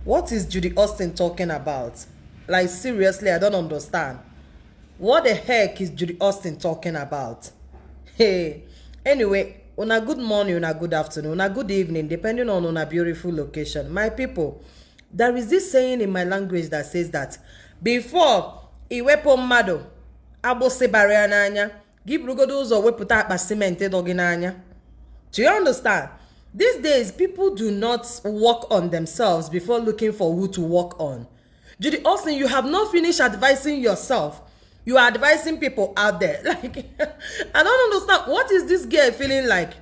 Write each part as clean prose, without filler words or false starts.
What is Judy Austin talking about? Like, seriously, I don't understand. What the heck is Judy Austin talking about? Hey, anyway, una good morning, una good afternoon, una good evening, depending on una beautiful location. My people, there is this saying in my language that says that before iwepo mmadụ agbụsị bara n'anya, gị burugodo ụzọ wepụta akpa cement dọ gị n'anya. Do you understand? These days, people do not work on themselves before looking for who to work on. Judy Austin, you have not finished advising yourself. You are advising people out there. Like, I don't understand. What is this girl feeling like?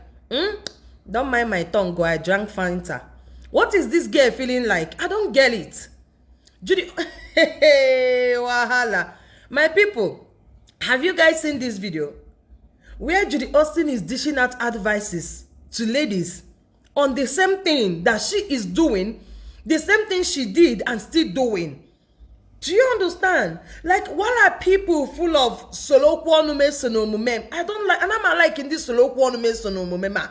Don't mind my tongue, go. I drank Fanta. What is this girl feeling like? I don't get it. Judy, hey, wahala. My people, have you guys seen this video where Judy Austin is dishing out advices to ladies on the same thing that she is doing, the same thing she did and still doing? Do you understand? Like, why are people full of solo kwanume sonomume? I don't like, and I'm liking this solo kwanume sonomume.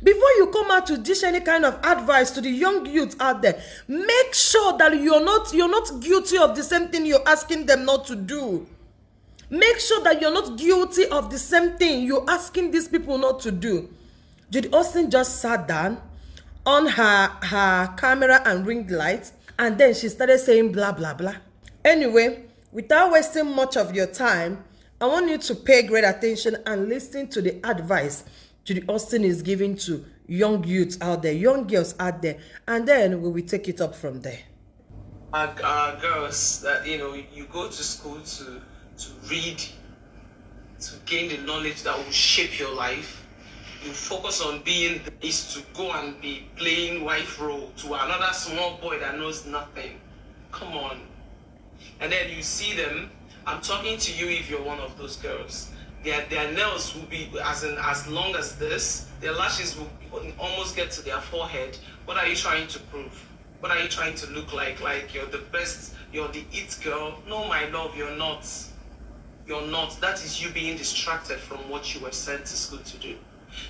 Before you come out to dish any kind of advice to the young youth out there, make sure that you're not guilty of the same thing you're asking them not to do. Make sure that you're not guilty of the same thing you're asking these people not to do. Judy Austin just sat down on her camera and ring lights, and then she started saying blah blah blah. Anyway, without wasting much of your time, I want you to pay great attention and listen to the advice Judy Austin is giving to young youths out there, young girls out there, and then we will take it up from there. Girls that, you know, you go to school to read, to gain the knowledge that will shape your life. You focus on being is to go and be playing wife role to another small boy that knows nothing. Come on. And then you see them. I'm talking to you if you're one of those girls. Their nails will be as long as this. Their lashes will almost get to their forehead. What are you trying to prove? What are you trying to look like? Like you're the best, you're the it girl? No, my love, you're not. You're not. That is you being distracted from what you were sent to school to do.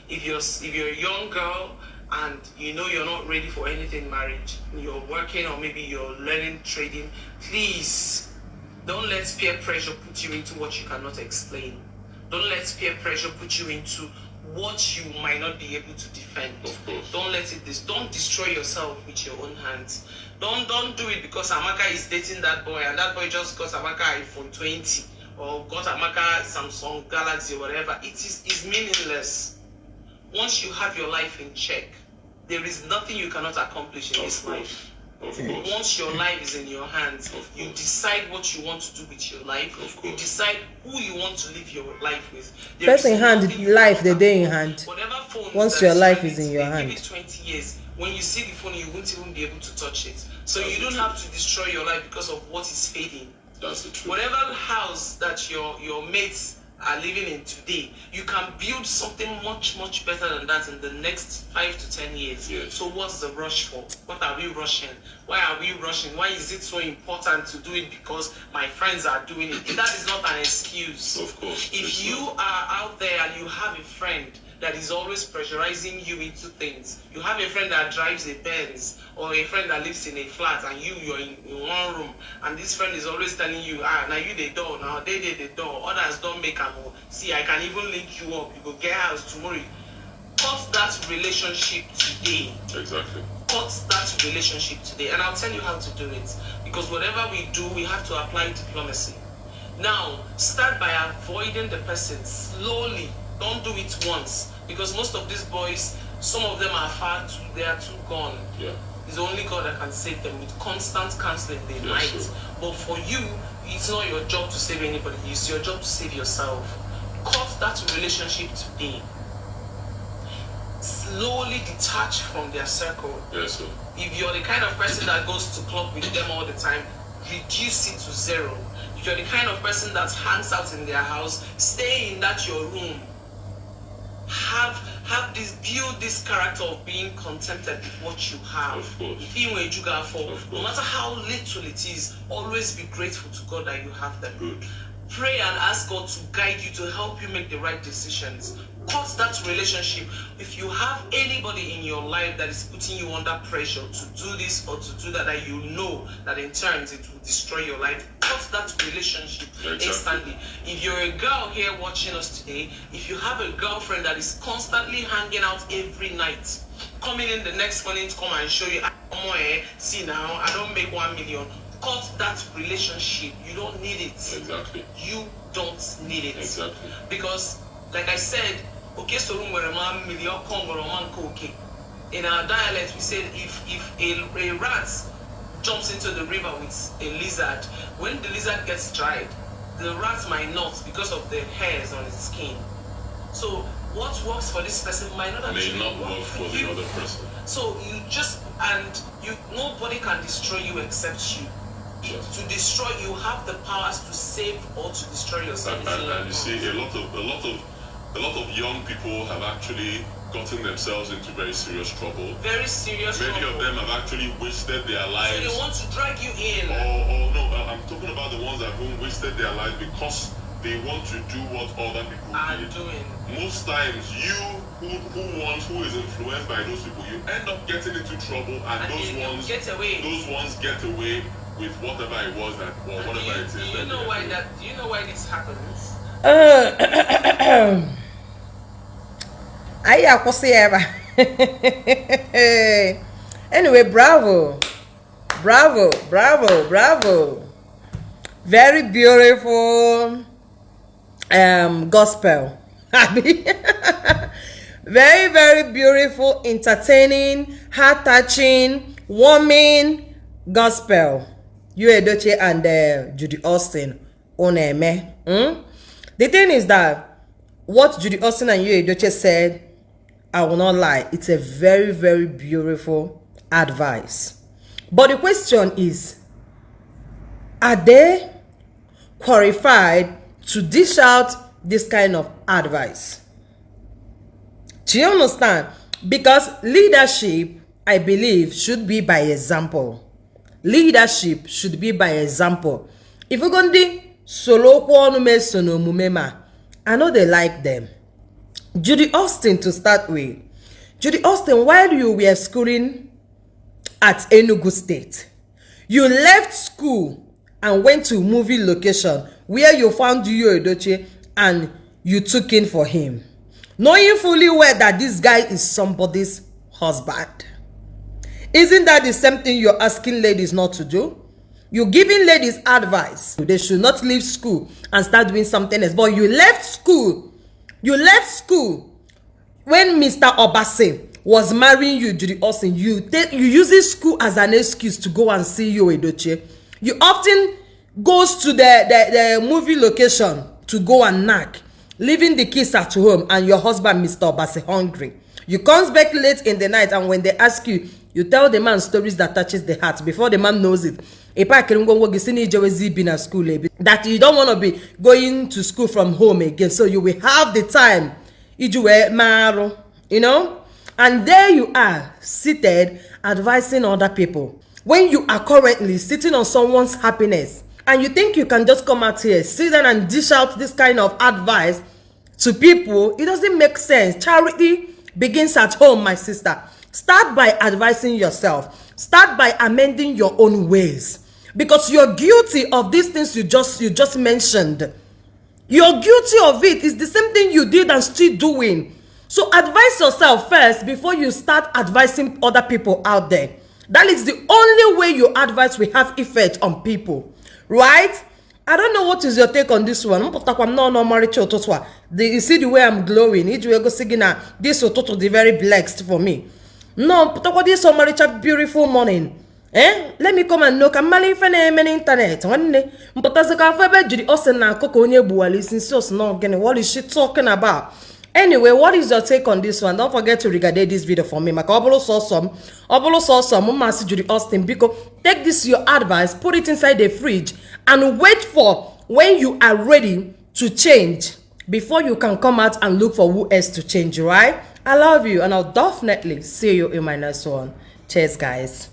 If you're a young girl and you know you're not ready for anything marriage, you're working or maybe you're learning trading, please don't let peer pressure put you into what you cannot explain. Don't let peer pressure put you into what you might not be able to defend. Don't let it don't destroy yourself with your own hands. Don't do it because Amaka is dating that boy and that boy just got Amaka iPhone 20 or got Amaka Samsung Galaxy or whatever. It's meaningless. Once you have your life in check, there is nothing you cannot accomplish in this life. Once your life is in your hands, you decide what you want to do with your life. You decide who you want to live your life with. First in hand, life the day in hand. Whatever phone once your life is in your hand. Give it 20 years. When you see the phone, you won't even be able to touch it. So you don't have to destroy your life because of what is fading. That's the truth. Whatever house that your mates are living in today, you can build something much better than that in the next 5 to 10 years. Yes. So what's the rush for? What are we rushing? Why are we rushing? Why is it so important to do it because my friends are doing it? That is not an excuse. Of course. If you are out there and you have a friend that is always pressurizing you into things, you have a friend that drives a Benz or a friend that lives in a flat and you're in one room and this friend is always telling you, now you the door, now they the door, others don't make a move. See, I can even link you up, you go get house tomorrow. Cut that relationship today. Exactly. Cut that relationship today. And I'll tell you how to do it. Because whatever we do, we have to apply diplomacy. Now, start by avoiding the person slowly. Don't do it once. Because most of these boys, some of them are they are too gone. Yeah. It's only God that can save them. With constant counseling, they might. Sure. But for you, it's not your job to save anybody. It's your job to save yourself. Cut that relationship today. Slowly detach from their circle. Yes, sir. If you're the kind of person that goes to club with them all the time, reduce it to 0. If you're the kind of person that hangs out in their house, stay in that your room. Build this character of being contented with what you have. Of course. No matter how little it is, always be grateful to God that you have them. Good. Pray and ask God to guide you, to help you make the right decisions. cut that relationship. If you have anybody in your life that is putting you under pressure to do this or to do that, that you know that in turns it will destroy your life, cut that relationship instantly. If you're a girl here watching us today, if you have a girlfriend that is constantly hanging out every night, coming in the next morning to come and show you, see now, I don't make 1 million. Cut that relationship. You don't need it. Exactly. You don't need it. Exactly. Because, like I said, okay, so okay. In our dialect, we said if a rat jumps into the river with a lizard, when the lizard gets dried, the rat might not because of the hairs on its skin. So what works for this person might not actually work for the other person. So you just, and nobody can destroy you except you. To destroy, you have the powers to save or to destroy yourself. And you see, a lot of young people have actually gotten themselves into very serious trouble. Very serious Many trouble. of them have actually wasted their lives. So they want to drag you in. Oh no, I'm talking about the ones that have wasted their lives because they want to do what other people are did. doing. Most times, you who is influenced by those people, you end up getting into trouble, and those ones get away with whatever it was that, or whatever it is. Do you know why this happens? Anyway, bravo. Very beautiful gospel. Very, very beautiful, entertaining, heart-touching, warming gospel. You Edochie and Judy Austin oneme. The thing is that what Judy Austin and you Edochie said, I will not lie, it's a very, very beautiful advice. But the question is, are they qualified to dish out this kind of advice? Do you understand? Because leadership, I believe, should be by example. Leadership should be by example. If we're going to solo mumema, I know they like them. Judy Austin to start with. Judy Austin, while you were schooling at Enugu State, you left school and went to movie location where you found you Edochie and you took in for him, knowing fully well that this guy is somebody's husband. Isn't that the same thing you're asking ladies not to do? You're giving ladies advice. They should not leave school and start doing something else. But you left school. You left school when Mr. Obase was marrying you, Judy Austin. You using school as an excuse to go and see you, Edochie. You often goes to the movie location to go and knock, leaving the kids at home and your husband, Mr. Obase, hungry. You come back late in the night, and when they ask you, you tell the man stories that touches the heart before the man knows it. That you don't want to be going to school from home again, so you will have the time, you know. And there you are, seated, advising other people, when you are currently sitting on someone's happiness, and you think you can just come out here, sit down and dish out this kind of advice to people. It doesn't make sense. Charity begins at home, my sister. Start by advising yourself. Start by amending your own ways, because you're guilty of these things you just mentioned. You're guilty of it. It's the same thing you did and still doing. So advise yourself first before you start advising other people out there. That is the only way your advice will have effect on people, right? I don't know what is your take on this one. You see the way I'm glowing. This is very blessed for me. No, but this is beautiful morning. Let me come and look. I'm mali fene internet. What is she talking about? Anyway, what is your take on this one? Don't forget to regard this video for me. Judy Austin, because take this your advice, put it inside the fridge, and wait for when you are ready to change before you can come out and look for who else to change, right? I love you, and I'll definitely see you in my next one. Cheers, guys.